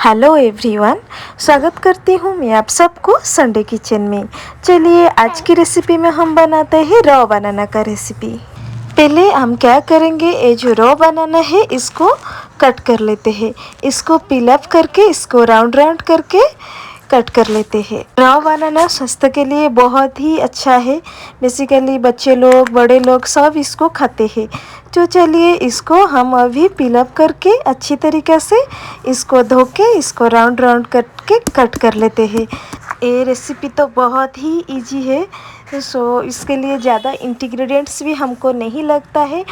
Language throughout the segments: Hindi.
हेलो एवरीवन, स्वागत करती हूँ मैं आप सबको संडे किचन में। चलिए आज की रेसिपी में हम बनाते हैं रॉ बनाना का रेसिपी। पहले हम क्या करेंगे, ये जो रॉ बनाना है इसको कट कर लेते हैं। इसको पील अप करके इसको राउंड राउंड करके कट कर लेते हैं। रॉ बनाना स्वास्थ्य के लिए बहुत ही अच्छा है। बेसिकली बच्चे लोग बड़े लोग सब इसको खाते हैं। तो चलिए इसको हम अभी पील अप करके अच्छी तरीके से इसको धो के इसको राउंड राउंड करके कट कर लेते हैं। ये रेसिपी तो बहुत ही इजी है, सो इसके लिए ज़्यादा इंग्रेडिएंट्स भी हमको नहीं लगता है।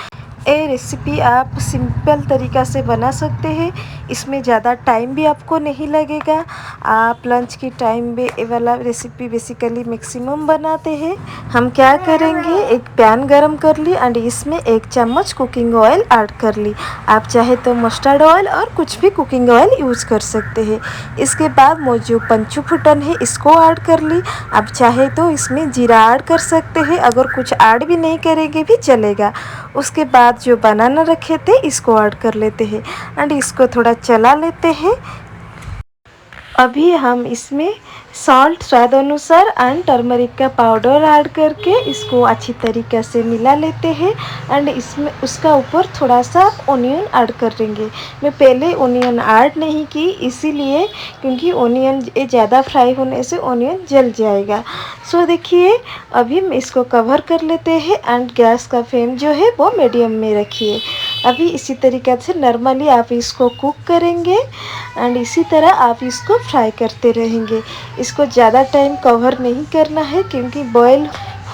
ये रेसिपी आप सिंपल तरीक़ा से बना सकते हैं। इसमें ज़्यादा टाइम भी आपको नहीं लगेगा। आप लंच की टाइम में ये वाला रेसिपी बेसिकली मैक्सिमम बनाते हैं। हम क्या करेंगे, एक पैन गरम कर ली एंड इसमें 1 चम्मच कुकिंग ऑयल ऐड कर ली। आप चाहे तो मस्टर्ड ऑयल और कुछ भी कुकिंग ऑयल यूज़ कर सकते हैं। इसके बाद वो जो पंचू फुटन है इसको ऐड कर ली। आप चाहे तो इसमें जीरा ऐड कर सकते हैं, अगर कुछ ऐड भी नहीं करेंगे भी चलेगा। उसके बाद जो बनाना रखे थे इसको ऐड कर लेते हैं एंड इसको थोड़ा चला लेते हैं। अभी हम इसमें सॉल्ट स्वाद अनुसार एंड टर्मरिक का पाउडर ऐड करके इसको अच्छी तरीके से मिला लेते हैं एंड इसमें उसका ऊपर थोड़ा सा ओनियन ऐड कर देंगे। मैं पहले ओनियन ऐड नहीं की इसीलिए, क्योंकि ओनियन ज़्यादा फ्राई होने से ओनियन जल जाएगा। सो देखिए अभी हम इसको कवर कर लेते हैं एंड गैस का फ्लेम जो है वो मीडियम में रखिए। अभी इसी तरीके से नॉर्मली आप इसको कुक करेंगे एंड इसी तरह आप इसको फ्राई करते रहेंगे। इसको ज़्यादा टाइम कवर नहीं करना है क्योंकि बॉयल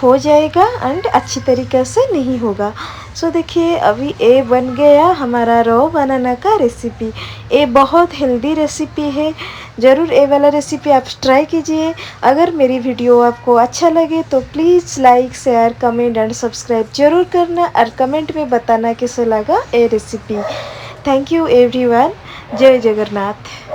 हो जाएगा एंड अच्छी तरीक़े से नहीं होगा। सो देखिए अभी ये बन गया हमारा रॉ बनाना का रेसिपी। ये बहुत हेल्दी रेसिपी है, ज़रूर ये वाला रेसिपी आप ट्राई कीजिए। अगर मेरी वीडियो आपको अच्छा लगे तो please like share comment and subscribe ज़रूर करना और कमेंट में बताना कैसा लगा ये रेसिपी। Thank you everyone. जय जगन्नाथ।